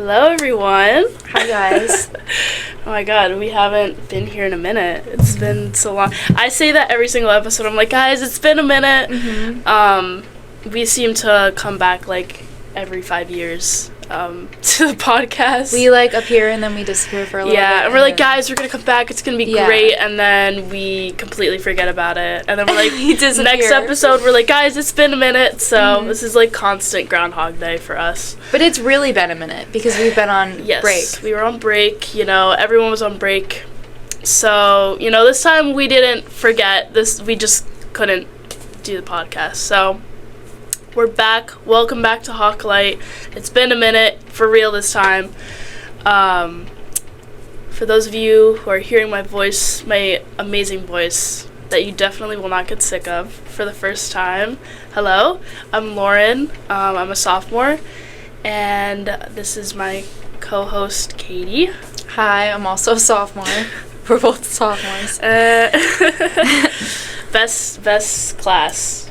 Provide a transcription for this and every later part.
Hello, everyone. Hi, guys. Oh my god, we haven't been here in a minute. It's been so long. I say that every single episode. I'm like, guys, it's been a minute. Mm-hmm. We seem to come back like every 5 years to the podcast. We appear and then we disappear for a little bit. Yeah, and we're like, guys, we're gonna come back. It's gonna be great, and then we completely forget about it. And then we're like, next episode, we're like, guys, it's been a minute. So this is like constant Groundhog Day for us. But it's really been a minute because we've been on break. We were on break. Everyone was on break. So this time we didn't forget this. We just couldn't do the podcast. So we're back. Welcome back to Hawklight. It's been a minute, for real this time. For those of you who are hearing my voice, my amazing voice, that you definitely will not get sick of for the first time, hello, I'm Lauren. I'm a sophomore, and this is my co-host, Katie. Hi, I'm also a sophomore. We're both sophomores. Best class.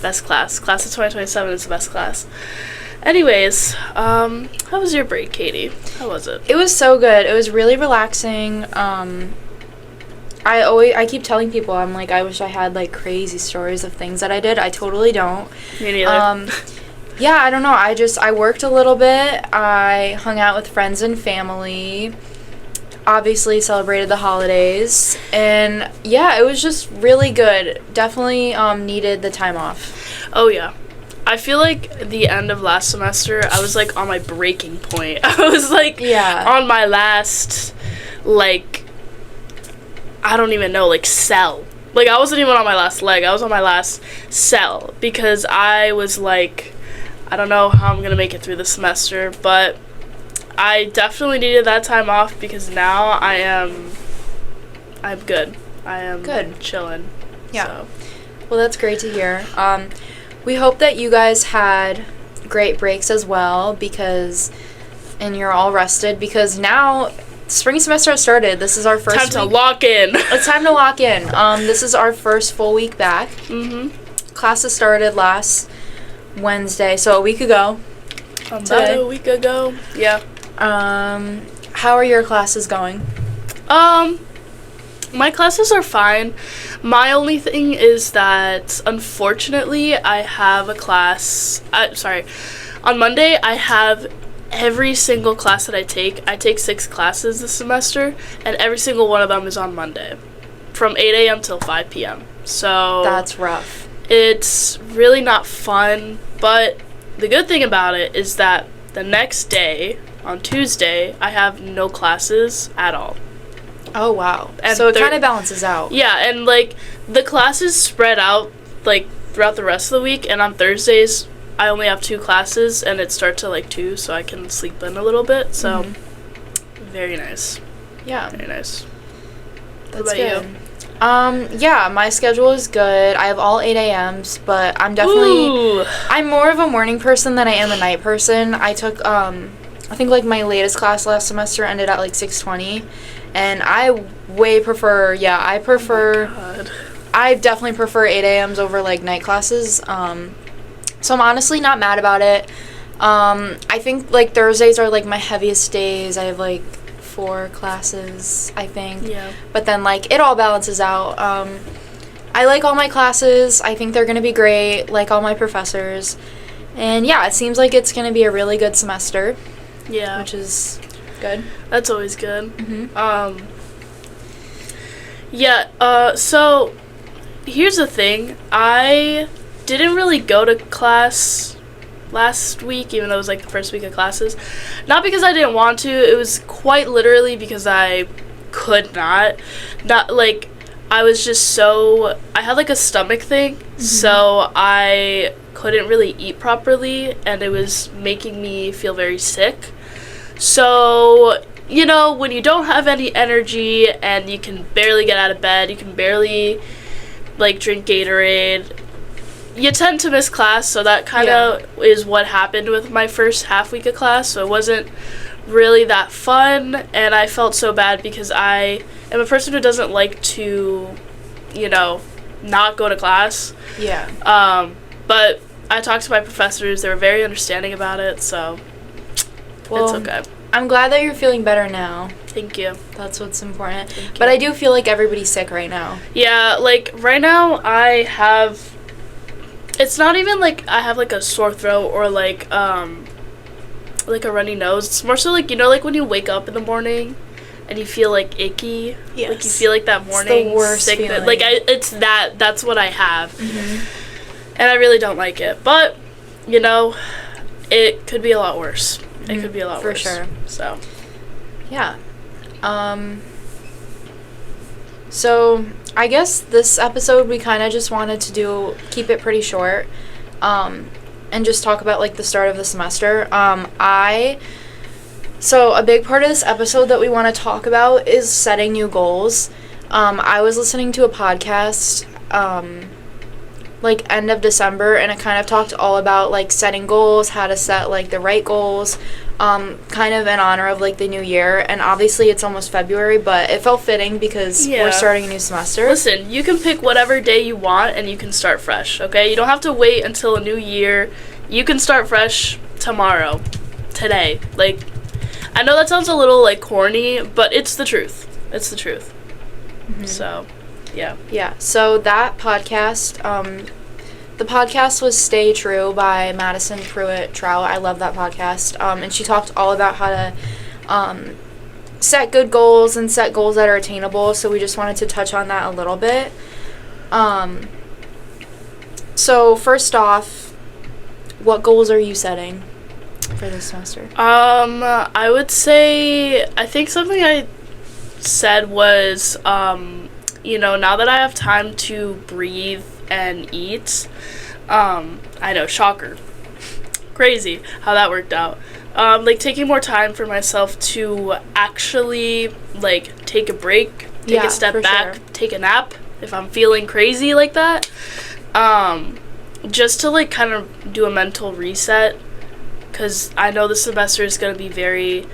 Best class. Class of 2027 is the best class. Anyways, how was your break, Katie? How was it? It was so good. It was really relaxing. I keep telling people, I'm like, I wish I had crazy stories of things that I did. I totally don't. Me neither. Yeah, I don't know. I worked a little bit. I hung out with friends and family. Obviously celebrated the holidays, and yeah, it was just really good. Definitely needed the time off. Oh yeah, I feel like the end of last semester I was on my breaking point. I was on my last I don't even know cell. I wasn't even on my last leg. I was on my last cell because I was I don't know how I'm gonna make it through the semester, but I definitely needed that time off because now I'm good. I am good. Chilling. Yeah. So. Well, that's great to hear. We hope that you guys had great breaks as well and you're all rested because now spring semester has started. This is our first time to lock in. It's time to lock in. This is our first full week back. Mm-hmm. Classes started last Wednesday, so a week ago. About a week ago. Yeah. How are your classes going? My classes are fine. My only thing is that, unfortunately, I have a class, on Monday, I have every single class that I take. I take 6 classes this semester, and every single one of them is on Monday, from 8 a.m. till 5 p.m. So that's rough. It's really not fun, but the good thing about it is that the next day, on Tuesday, I have no classes at all. Oh, wow. And so it kind of balances out. Yeah, and, the classes spread out, throughout the rest of the week, and on Thursdays, I only have 2 classes, and it starts at, 2, so I can sleep in a little bit, so very nice. Yeah. Very nice. That's what about you? Yeah, my schedule is good. I have all 8 a.m.s, but I'm definitely... I'm more of a morning person than I am a night person. I took, I think, my latest class last semester ended at, 6:20, and I way prefer... Yeah, I prefer... Oh my God. I definitely prefer 8 a.m.s over, night classes, so I'm honestly not mad about it. I think, Thursdays are, my heaviest days. I have, 4 classes, I think. Yeah. But then, it all balances out. I like all my classes. I think they're going to be great, all my professors. And, yeah, it seems like it's going to be a really good semester. Yeah. Which is good. That's always good. Mm-hmm. So, here's the thing. I didn't really go to class last week, even though it was the first week of classes. Not because I didn't want to, it was quite literally because I could not. I was just I had a stomach thing, so I couldn't really eat properly, and it was making me feel very sick. So, when you don't have any energy and you can barely get out of bed, you can barely drink Gatorade, you tend to miss class, so that kind of is what happened with my first half week of class. So it wasn't really that fun, and I felt so bad because I am a person who doesn't like to, not go to class. Yeah. But I talked to my professors. They were very understanding about it, so Well, it's okay. I'm glad that you're feeling better now. Thank you. That's what's important. Thank you. But I do feel like everybody's sick right now. Yeah, like, right now, it's not even, like, I have, like, a sore throat or, like a runny nose. It's more so, like, you know, like, when you wake up in the morning and you feel, like, icky? Yes. Like, you feel like that morning It's the worst sickness. feeling. Like, that's what I have. Mm-hmm. And I really don't like it. But, you know, it could be a lot worse. It could be a lot For worse. sure. So. Yeah. So I guess this episode we kind of just wanted to keep it pretty short, and just talk about like the start of the semester. So a big part of this episode that we want to talk about is setting new goals. I was listening to a podcast, like end of December, and it kind of talked all about like setting goals, how to set like the right goals, kind of in honor of like the new year. And obviously it's almost February, but it felt fitting because we're starting a new semester. Listen, you can pick whatever day you want and you can start fresh, okay? You don't have to wait until a new year. You can start fresh tomorrow, today. Like, I know that sounds a little like corny, but it's the truth. It's the truth. Mm-hmm. So, yeah. Yeah, so that podcast, the podcast was Stay True by Madison Pruitt Trout. I love that podcast. And she talked all about how to set good goals and set goals that are attainable. So we just wanted to touch on that a little bit. So first off, what goals are you setting for this semester? I would say, I think something I said was, you know, now that I have time to breathe and eat, I know, shocker, crazy how that worked out, like, taking more time for myself to actually, like, take a break, take a step back, take a nap, if I'm feeling crazy like that, just to, like, kind of do a mental reset, because I know this semester is going to be very,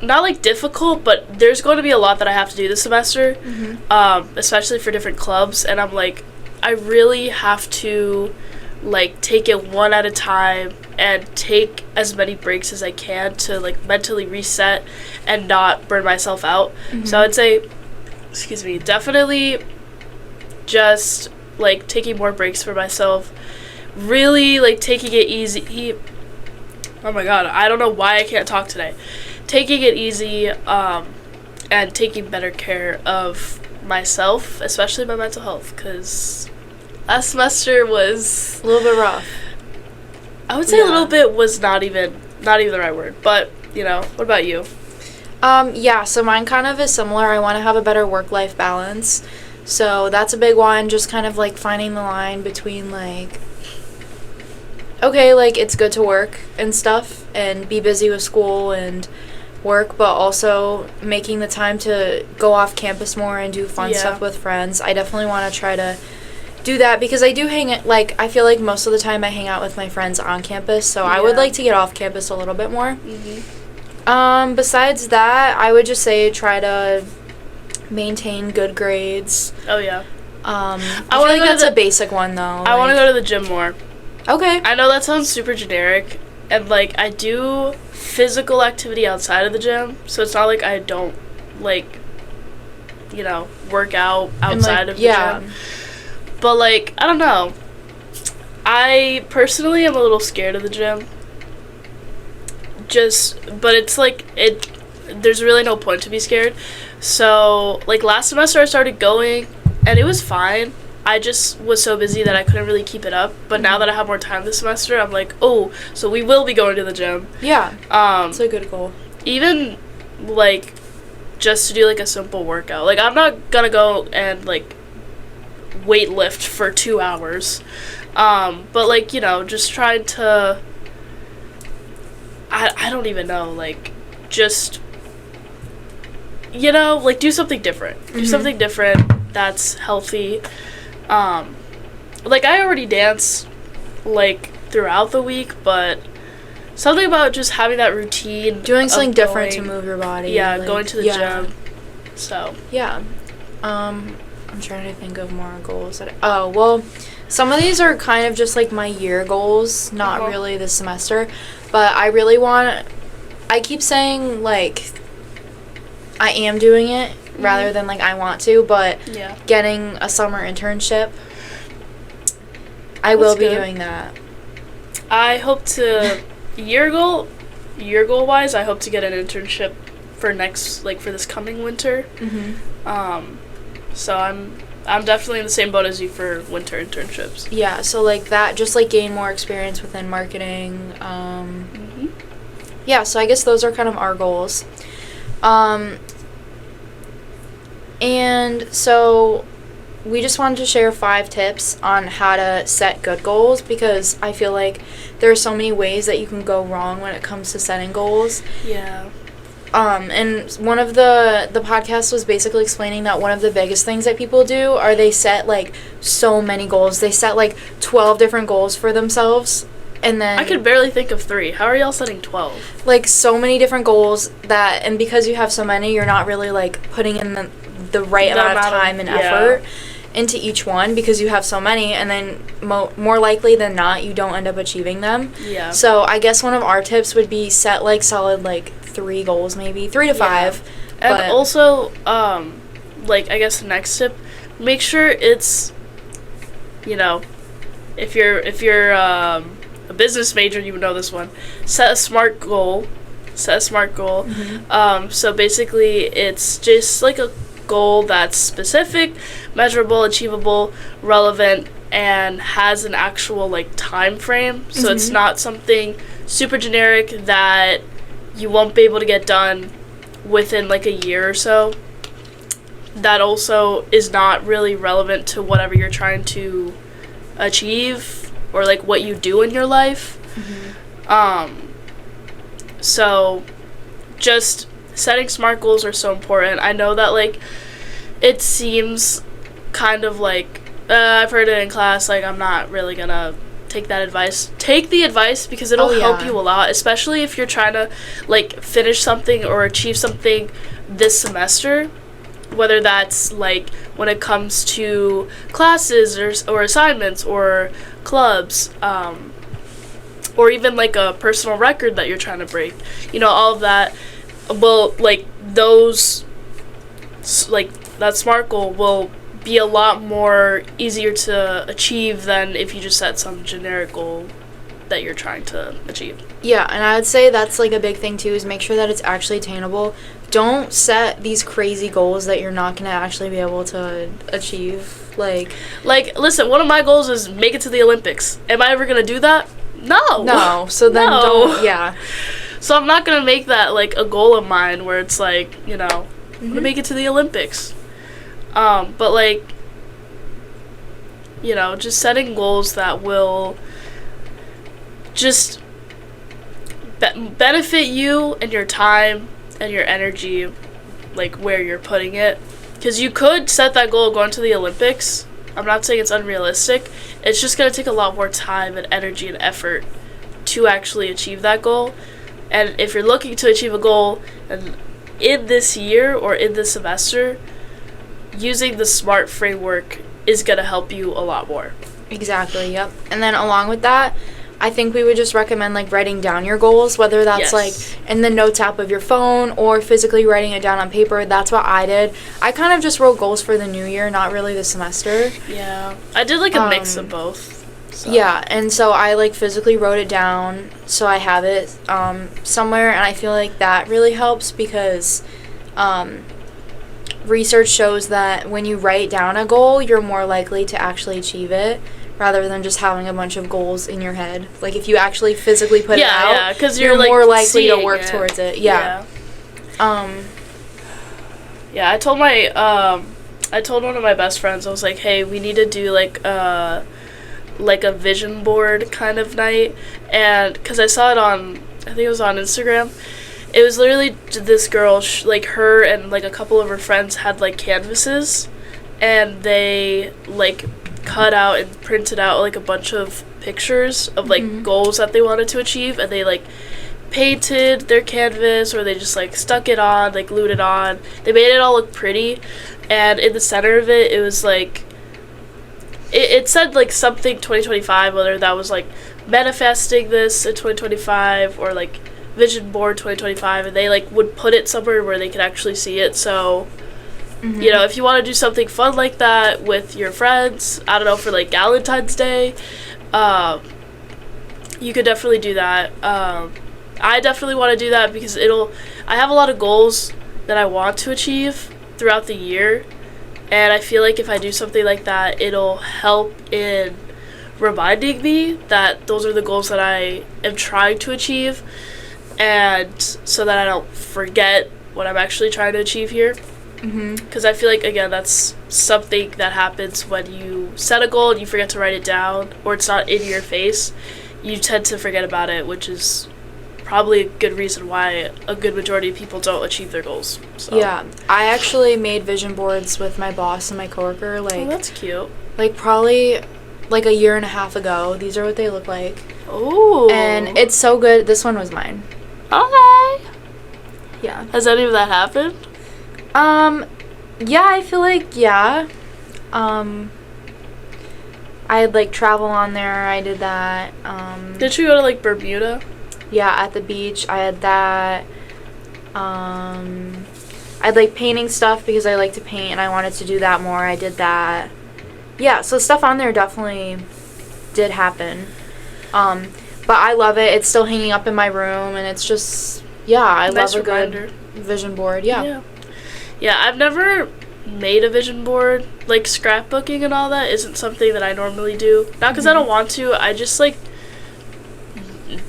not like difficult, but there's going to be a lot that I have to do this semester, especially for different clubs, and I'm like, I really have to, like, take it one at a time and take as many breaks as I can to, like, mentally reset and not burn myself out. So I would say, definitely just, like, taking more breaks for myself, really, like, taking it easy. Oh my god, I don't know why I can't talk today. Taking it easy, and taking better care of myself, especially my mental health, because last semester was A little bit rough. I would say a little bit was not even the right word, but, you know, what about you? Yeah, so mine kind of is similar. I want to have a better work-life balance, so that's a big one, just kind of, like, finding the line between, like, okay, like, it's good to work and stuff and be busy with school and work, but also making the time to go off campus more and do fun stuff with friends. I definitely want to try to do that because I do I feel like most of the time I hang out with my friends on campus, so I would like to get off campus a little bit more. Besides that, I would just say try to maintain good grades. Oh, yeah. I feel like that's a basic one, though. I want to go to the gym more. Okay. I know that sounds super generic, and, like, I do physical activity outside of the gym, so it's not like I don't, like, you know, work out outside of the gym. But, like, I don't know. I personally am a little scared of the gym. But it's, like, there's really no point to be scared. So, like, last semester I started going, and it was fine. I just was so busy that I couldn't really keep it up. But now that I have more time this semester, I'm like, oh, so we will be going to the gym. Yeah. It's a good goal. Even, like, just to do, like, a simple workout. Like, I'm not gonna go and, like, weight lift for 2 hours. But, like, you know, just trying to, I don't even know, like, just, you know, like, do something different. Do something different that's healthy. Like, I already dance, like, throughout the week, but something about just having that routine. Doing something different to move your body. Yeah, like, going to the gym. So. Yeah. I'm trying to think of more goals. Well, some of these are kind of just like my year goals, not really the semester. But I keep saying like I am doing it rather than like I want to, but getting a summer internship, I will be doing that. I hope to, year goal wise, I hope to get an internship for this coming winter. So I'm definitely in the same boat as you for winter internships. Yeah, so like that, just like gain more experience within marketing. Yeah, so I guess those are kind of our goals. And so we just wanted to share 5 tips on how to set good goals, because I feel like there are so many ways that you can go wrong when it comes to setting goals. Yeah. And one of the podcasts was basically explaining that one of the biggest things that people do are they set like so many goals. They set like 12 different goals for themselves. And then I could barely think of 3. How are y'all setting 12? Like so many different goals and because you have so many, you're not really like putting in the right amount of time and effort into each one, because you have so many, and then more likely than not you don't end up achieving them. Yeah. So I guess one of our tips would be set like solid like 3 goals, maybe 3 to 5. And also like I guess the next tip, make sure it's, if you're a business major, you would know this one. Set a SMART goal. So basically it's just like a goal that's specific, measurable, achievable, relevant, and has an actual like time frame. So it's not something super generic that you won't be able to get done within like a year or so. That also is not really relevant to whatever you're trying to achieve or like what you do in your life. So just setting SMART goals are so important. I know that like it seems kind of like I've heard it in class, like I'm not really gonna take that advice. Take the advice, because it'll help you a lot, especially if you're trying to like finish something or achieve something this semester, whether that's like when it comes to classes or assignments or clubs, or even like a personal record that you're trying to break, all of that. Well, like those, like that SMART goal will be a lot more easier to achieve than if you just set some generic goal that you're trying to achieve. Yeah, and I would say that's like a big thing too, is make sure that it's actually attainable. Don't set these crazy goals that you're not going to actually be able to achieve. Like, listen, one of my goals is make it to the Olympics. Am I ever going to do that? No. So then don't, yeah. So I'm not going to make that, like, a goal of mine where it's, like, I'm going to make it to the Olympics. But, like, just setting goals that will just benefit you and your time and your energy, like, where you're putting it. Because you could set that goal of going to the Olympics. I'm not saying it's unrealistic. It's just going to take a lot more time and energy and effort to actually achieve that goal. And if you're looking to achieve a goal in this year or in this semester, using the SMART framework is going to help you a lot more. Exactly, yep. And then along with that, I think we would just recommend like writing down your goals, whether that's like in the notes app of your phone or physically writing it down on paper. That's what I did. I kind of just wrote goals for the new year, not really the semester. Yeah. I did like a mix of both. So. Yeah, and so I like physically wrote it down so I have it somewhere, and I feel like that really helps because research shows that when you write down a goal, you're more likely to actually achieve it rather than just having a bunch of goals in your head. Like if you actually physically put it out, 'cause you're like more likely to work towards it. Yeah. I told one of my best friends, I was like, hey, we need to do like a vision board kind of night, and because I saw it on, I think it was on Instagram. It was literally this girl, like her and like a couple of her friends had like canvases, and they like cut out and printed out like a bunch of pictures of like goals that they wanted to achieve, and they like painted their canvas or they just like stuck it on, like glued it on. They made it all look pretty, and in the center of it, it was like, it said like something 2025, whether that was like manifesting this in 2025 or like vision board 2025, and they like would put it somewhere where they could actually see it. So you know, if you want to do something fun like that with your friends, I don't know, for like Valentine's Day, you could definitely do that. I definitely want to do that because I have a lot of goals that I want to achieve throughout the year, and I feel like if I do something like that, it'll help in reminding me that those are the goals that I am trying to achieve, and so that I don't forget what I'm actually trying to achieve here. Because I feel like, again, that's something that happens when you set a goal and you forget to write it down, or it's not in your face. You tend to forget about it, which is probably a good reason why a good majority of people don't achieve their goals. So. Yeah, I actually made vision boards with my boss and my coworker. Like, oh, that's cute. Like probably like a year and a half ago. These are what they look like. Oh. And it's so good. This one was mine. Okay. Yeah. Has any of that happened? Yeah, I feel like, yeah. I had, like, travel on there. I did that. Did you go to, like, Bermuda? Yeah, at the beach. I had that. I'd, like, painting stuff because I like to paint and I wanted to do that more. I did that. Yeah, so stuff on there definitely did happen. But I love it. It's still hanging up in my room, and it's just, yeah, I nice love a reminder. good vision board. Yeah. Yeah, I've never made a vision board. Like, scrapbooking and all that isn't something that I normally do. Not because I don't want to, I just, like,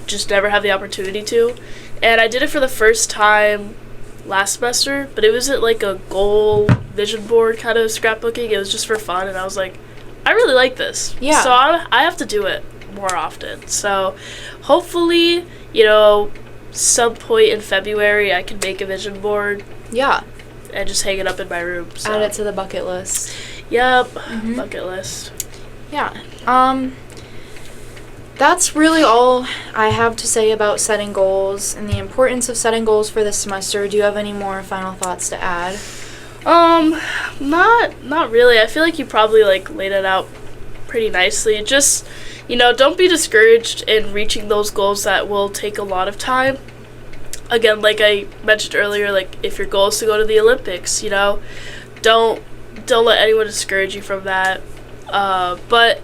just never have the opportunity to. And I did it for the first time last semester, but it wasn't, like, a goal vision board kind of scrapbooking. It was just for fun, and I was like, I really like this. Yeah. So I have to do it more often. So, hopefully, you know, some point in February, I can make a vision board. Yeah. And just hang it up in my room. So. Add it to the bucket list. Yep. Bucket list. Yeah. That's really all I have to say about setting goals and the importance of setting goals for this semester. Do you have any more final thoughts to add? Not really. I feel like you probably, like, laid it out pretty nicely. Just, you know, don't be discouraged in reaching those goals that will take a lot of time. Again, like I mentioned earlier, like, if your goal is to go to the Olympics, you know, don't let anyone discourage you from that. But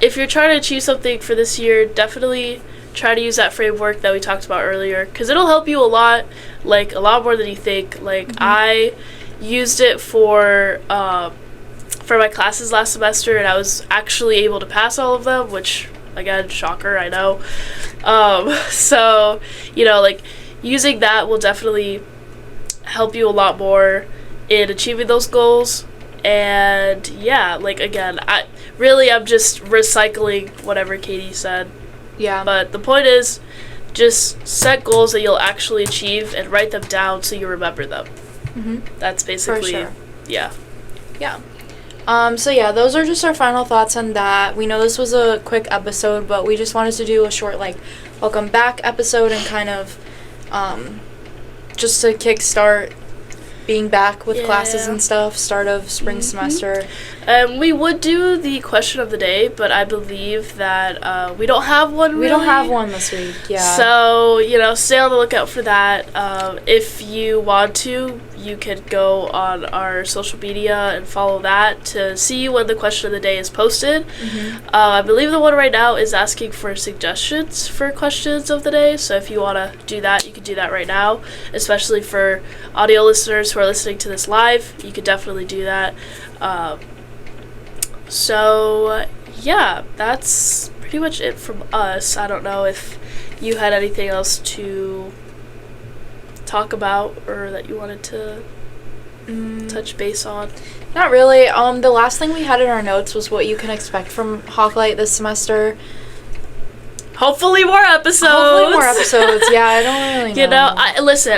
if you're trying to achieve something for this year, definitely try to use that framework that we talked about earlier, because it'll help you a lot, like, a lot more than you think. Like, I used it for my classes last semester, and I was actually able to pass all of them, which, again, shocker, I know. So, you know, like, using that will definitely help you a lot more in achieving those goals. And yeah, like, again, I'm just recycling whatever Katie said. Yeah. But the point is, just set goals that you'll actually achieve and write them down so you remember them. That's basically, for sure. Yeah. Yeah. So yeah, those are just our final thoughts on that. We know this was a quick episode, but we just wanted to do a short, like, welcome back episode and kind of just to kickstart being back with classes and stuff, start of spring semester. We would do the question of the day, but I believe that we don't have one really. We don't have one this week, yeah. So, you know, stay on the lookout for that. If you want to, you could go on our social media and follow that to see when the question of the day is posted. I believe the one right now is asking for suggestions for questions of the day, so if you want to do that, you can do that right now, especially for audio listeners who are listening to this live. You could definitely do that. So, yeah, that's pretty much it from us. I don't know if you had anything else to talk about or that you wanted to touch base on. Not really. The last thing we had in our notes was what you can expect from Hawklight this semester. Hopefully more episodes. Yeah, I don't really know. You know,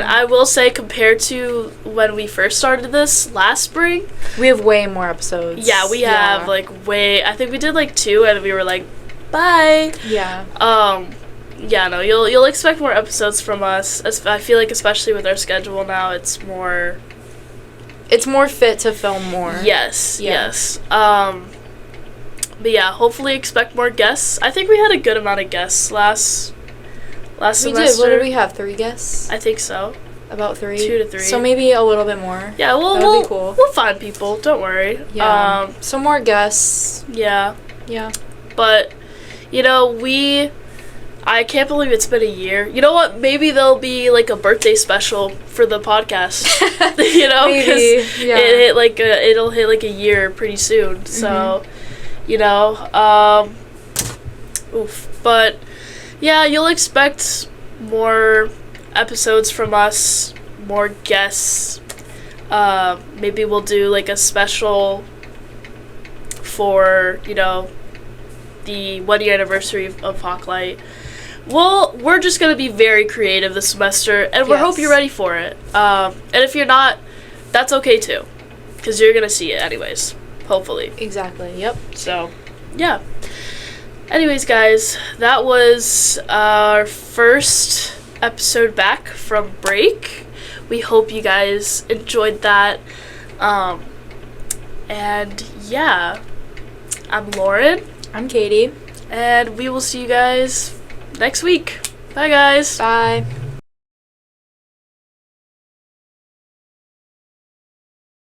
I will say, compared to when we first started this last spring, we have way more episodes. Yeah, we have, like, I think we did, like, 2, and we were like, bye. Yeah. Yeah, no, you'll expect more episodes from us. I feel like, especially with our schedule now, it's more It's more fit to film more. Yes, Yeah. yes. But yeah, hopefully expect more guests. I think we had a good amount of guests last We semester. did. What did we have? 3 guests? I think so. About 3? 2 to 3. So maybe a little bit more. Yeah, That would we'll be cool. we'll find people. Don't worry. Yeah. Some more guests. Yeah. Yeah. But I can't believe it's been a year. You know what? Maybe there'll be like a birthday special for the podcast. Maybe, 'Cause yeah. it'll hit like a year pretty soon. So, oof. But yeah, you'll expect more episodes from us, more guests. Maybe we'll do like a special for, the 1 year anniversary of Hawklight. Well, we're just going to be very creative this semester, and we hope Yes. you're ready for it. And if you're not, that's okay too, because you're going to see it anyways, hopefully. Exactly. Yep. So, yeah. Anyways, guys, that was our first episode back from break. We hope you guys enjoyed that. And yeah, I'm Lauren, I'm Katie. and we will see you guys next week. Bye, guys. Bye.